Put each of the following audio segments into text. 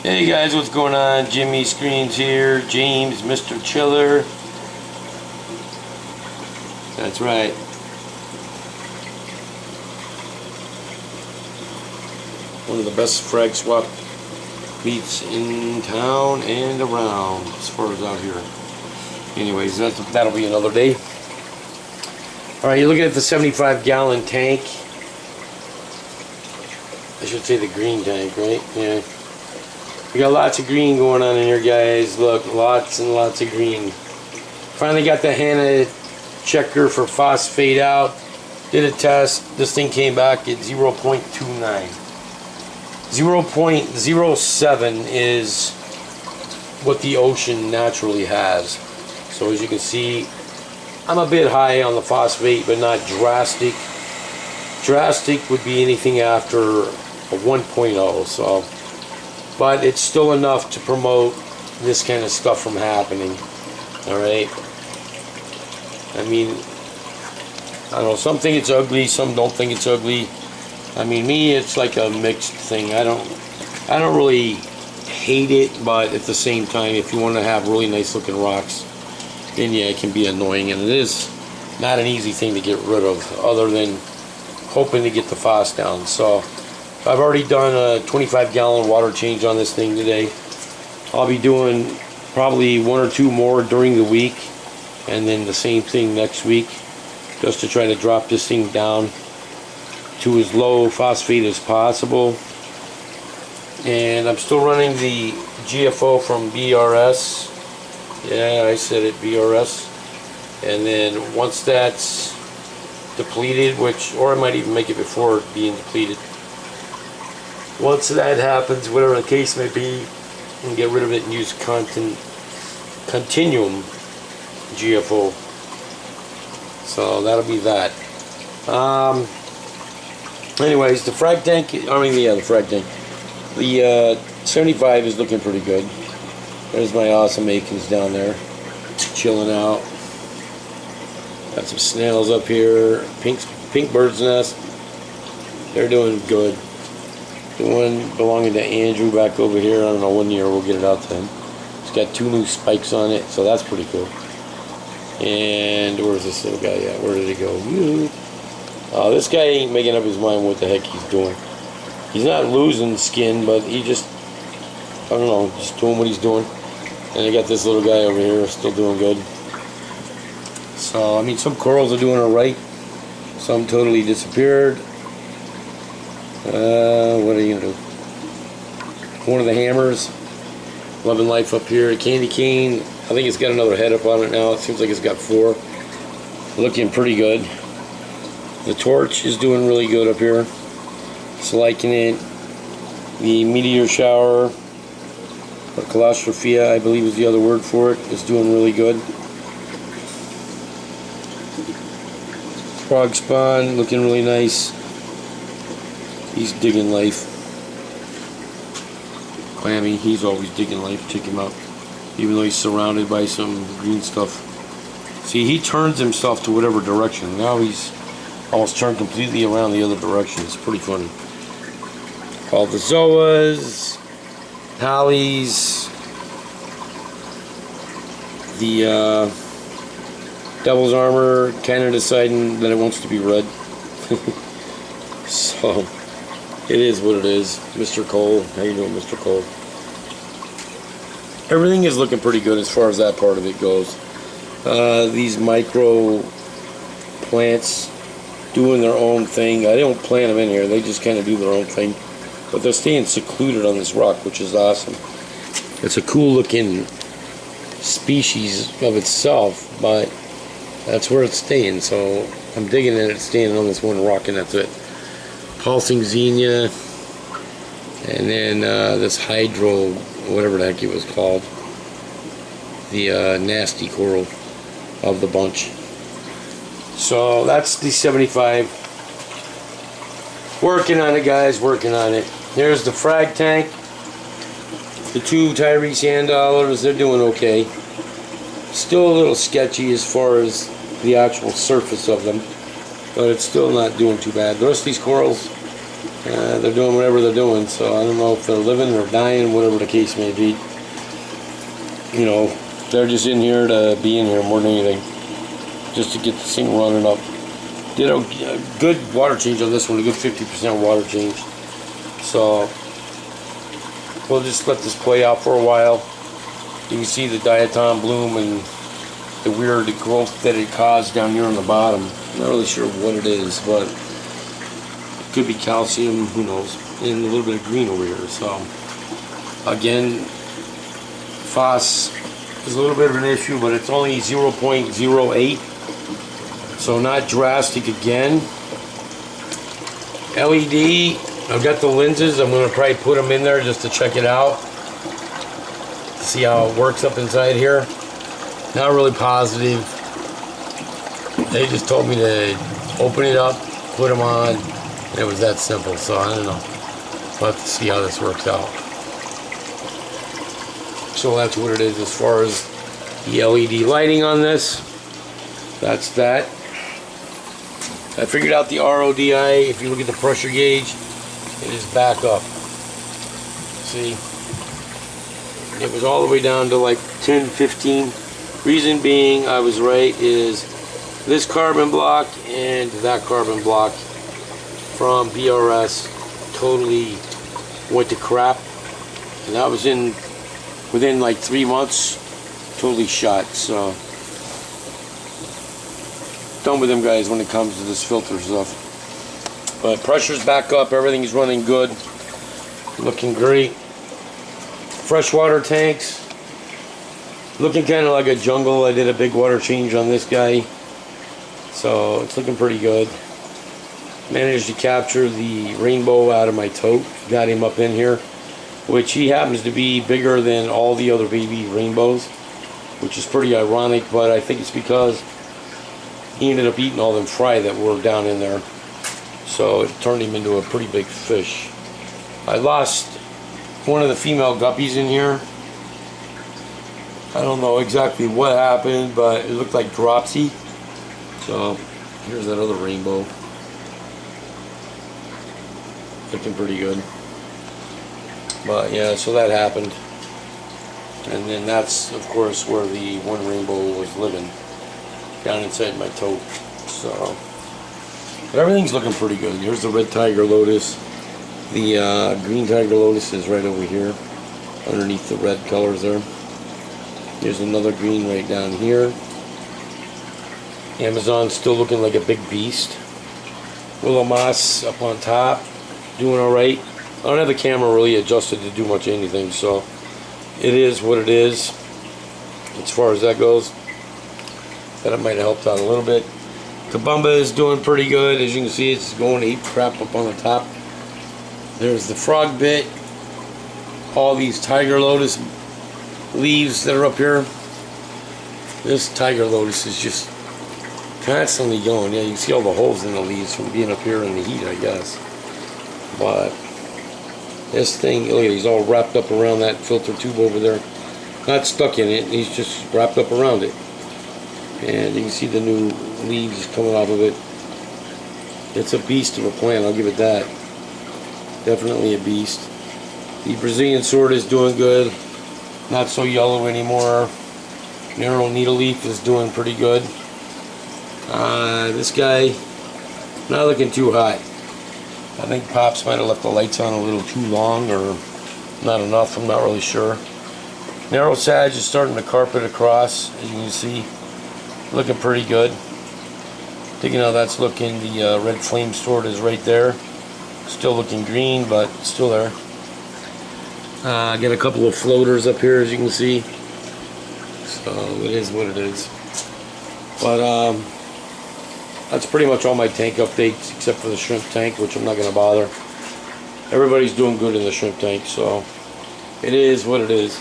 Hey guys, what's going on? Jimmy Screens here. James, Mr. Chiller. That's right. One of the best frag swap meets in town and around, as far as out here. Anyways, that'll be another day. Alright, you're looking at the 75-gallon tank. I should say the green tank, right? Yeah. We got lots of green going on in here, guys. Look, lots and lots of green. Finally got the HANA checker for phosphate out. Did a test. This thing came back at 0.29. 0.07 is what the ocean naturally has. So as you can see, I'm a bit high on the phosphate, but not drastic. Drastic would be anything after a 1.0. So. But it's still enough to promote this kind of stuff from happening. Alright? I mean, I don't know, some think it's ugly, some don't think it's ugly. I mean, me, it's like a mixed thing. I don't really hate it, but at the same time, if you want to have really nice looking rocks, then yeah, it can be annoying. And it is not an easy thing to get rid of, other than hoping to get the phos down. So I've already done a 25-gallon water change on this thing today. I'll be doing probably one or two more during the week, and then the same thing next week, just to try to drop this thing down to as low phosphate as possible. And I'm still running the GFO from BRS. Yeah, I said it, BRS. And then once that's depleted, or I might even make it before being depleted. Once that happens, whatever the case may be, you can get rid of it and use Continuum GFO. So that'll be that. Anyways, the frag tank, the frag tank. The 75 is looking pretty good. There's my awesome Akins down there, chilling out. Got some snails up here. Pink bird's nest. They're doing good. The one belonging to Andrew back over here, I don't know when year we'll get it out to him. It's got 2 new spikes on it, so that's pretty cool. And where's this little guy at? Where did he go? This guy ain't making up his mind what the heck he's doing. He's not losing skin, but he just, I don't know, just doing what he's doing. And I got this little guy over here still doing good. So, I mean, some corals are doing alright. Some totally disappeared. What are you gonna do? One of the hammers, loving life up here. A candy cane, I think it's got another head up on it now. It seems like it's got 4. Looking pretty good. The torch is doing really good up here. Just liking it. The meteor shower, or Colostrophia, I believe is the other word for it, is doing really good. Frog spawn, looking really nice. He's digging life. Clammy, he's always digging life. Check him out. Even though he's surrounded by some green stuff. See, he turns himself to whatever direction. Now he's almost turned completely around the other direction. It's pretty funny. All the zoas, hollies, the devil's armor, kind of deciding that it wants to be red. So it is what it is. Mr. Cole, how you doing, Mr. Cole? Everything is looking pretty good as far as that part of it goes. These micro plants doing their own thing. I don't plant them in here. They just kind of do their own thing. But they're staying secluded on this rock, which is awesome. It's a cool looking species of itself, but that's where it's staying. So I'm digging it. It's staying on this one rock, and that's it. Pulsing Xenia, and then this hydro, whatever the heck it was called, the nasty coral of the bunch. So that's the 75. Working on it, guys, working on it. There's the frag tank. The 2 Tyrese hand dollars, they're doing okay. Still a little sketchy as far as the actual surface of them, but it's still not doing too bad. The rest of these corals They're doing whatever they're doing, so I don't know if they're living or dying, whatever the case may be. You know, they're just in here to be in here more than anything, just to get this thing running up. Did a good water change on this one, a good 50% water change. So we'll just let this play out for a while. You can see the diatom bloom and the weird growth that it caused down here on the bottom. Not really sure what it is, but it could be calcium, who knows, and a little bit of green over here. So again, phos is a little bit of an issue, but it's only 0.08, so not drastic again. LED, I've got the lenses. I'm going to probably put them in there just to check it out, to see how it works up inside here. Not really positive. They just told me to open it up, put them on, and it was that simple. So I don't know. We'll have to see how this works out. So that's what it is as far as the LED lighting on this. That's that. I figured out the RODI. If you look at the pressure gauge, it is back up. See? It was all the way down to like 10, 15. Reason being I was right is this carbon block and that carbon block from BRS totally went to crap. And that was within like 3 months, totally shot. So done with them guys when it comes to this filter stuff. But pressure's back up, everything's running good, looking great. Freshwater tanks, looking kind of like a jungle. I did a big water change on this guy, so it's looking pretty good. Managed to capture the rainbow out of my tote, got him up in here, which he happens to be bigger than all the other baby rainbows, which is pretty ironic, but I think it's because he ended up eating all them fry that were down in there, so it turned him into a pretty big fish. I lost one of the female guppies in here. I don't know exactly what happened, but it looked like dropsy. So here's that other rainbow, looking pretty good. But yeah, so that happened, and then that's of course where the one rainbow was living, down inside my tote. So, but everything's looking pretty good. Here's the red tiger lotus. The green tiger lotus is right over here, underneath the red colors there. There's another green right down here. Amazon's still looking like a big beast. Willow moss up on top, doing alright. I don't have the camera really adjusted to do much anything, so it is what it is as far as that goes. That might have helped out a little bit. Kabumba is doing pretty good. As you can see, it's going to eat crap up on the top. There's the frog bit. All these tiger lotus leaves that are up here. This tiger lotus is just constantly going. Yeah, you can see all the holes in the leaves from being up here in the heat, I guess. But this thing, look at it, he's all wrapped up around that filter tube over there. Not stuck in it, he's just wrapped up around it. And you can see the new leaves coming off of it. It's a beast of a plant, I'll give it that. Definitely a beast. The Brazilian sword is doing good. Not so yellow anymore. Narrow needle leaf is doing pretty good. This guy, not looking too hot. I think Pops might have left the lights on a little too long, or not enough, I'm not really sure. Narrow sage is starting to carpet across, as you can see. Looking pretty good. Thinking how that's looking. The red flame sword is right there. Still looking green, but still there. Got a couple of floaters up here, as you can see. So it is what it is. But that's pretty much all my tank updates, except for the shrimp tank, which I'm not going to bother. Everybody's doing good in the shrimp tank, so it is what it is.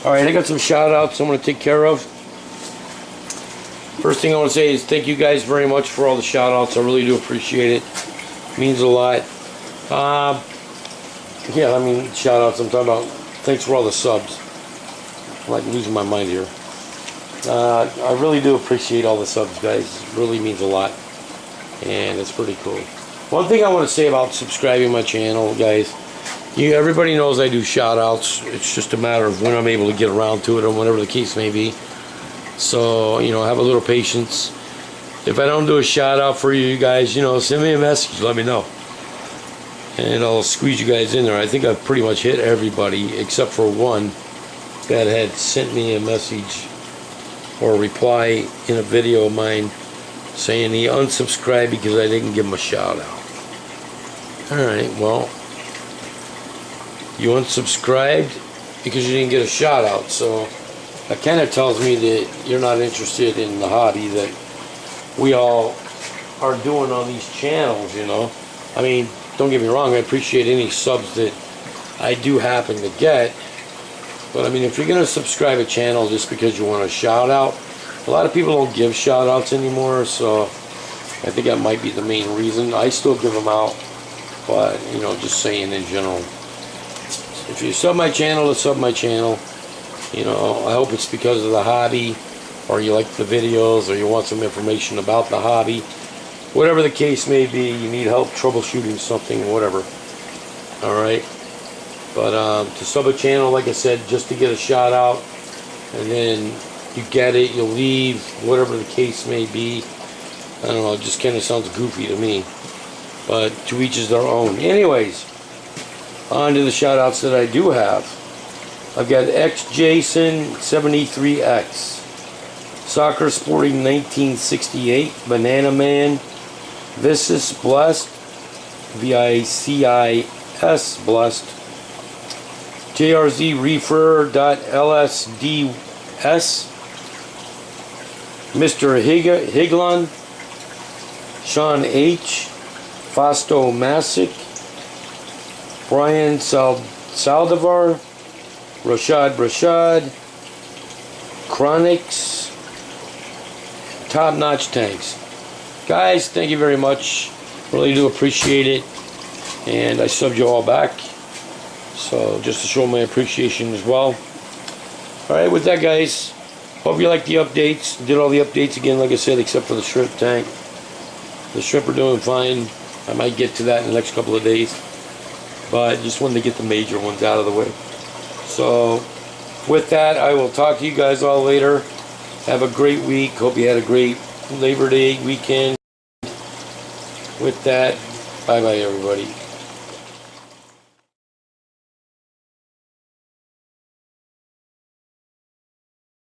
Alright, I got some shout outs I'm going to take care of. First thing I want to say is thank you guys very much for all the shout outs. I really do appreciate it. It means a lot. Yeah, I mean, shout outs, I'm talking about thanks for all the subs. I'm like losing my mind here. I really do appreciate all the subs, guys. It really means a lot, and it's pretty cool. One thing I want to say about subscribing my channel, guys, everybody knows I do shout outs. It's just a matter of when I'm able to get around to it, or whatever the case may be. So, have a little patience. If I don't do a shout out for you guys, send me a message, let me know, and I'll squeeze you guys in there. I think I've pretty much hit everybody except for one that had sent me a message or a reply in a video of mine saying he unsubscribed because I didn't give him a shout out. Alright, well, you unsubscribed because you didn't get a shout out, so that kind of tells me that you're not interested in the hobby that we all are doing on these channels. I mean, don't get me wrong, I appreciate any subs that I do happen to get, but I mean, if you're going to subscribe a channel just because you want a shout out, a lot of people don't give shout outs anymore, so I think that might be the main reason. I still give them out, but just saying in general, if you sub my channel to sub my channel, I hope it's because of the hobby, or you like the videos, or you want some information about the hobby, whatever the case may be. You need help troubleshooting something, whatever. Alright, but to sub a channel, like I said, just to get a shout out, and then you get it, you leave, whatever the case may be. I don't know, it just kind of sounds goofy to me, but to each is their own. Anyways, on to the shout outs that I do have. I've got XJason73X, Soccer Sporting 1968, Banana Man, Vicis Blessed, VICIS Blessed, JRZ Reefer.LSDS, Mr. Higlon, Sean H, Fausto Masick, Brian Saldivar, Rashad, Chronics, Top Notch Tanks. Guys, thank you very much. Really do appreciate it. And I subbed you all back, so just to show my appreciation as well. Alright, with that, guys, hope you like the updates. Did all the updates again, like I said, except for the shrimp tank. The shrimp are doing fine. I might get to that in the next couple of days, but just wanted to get the major ones out of the way. So with that, I will talk to you guys all later. Have a great week. Hope you had a great Labor Day weekend. With that, bye bye everybody.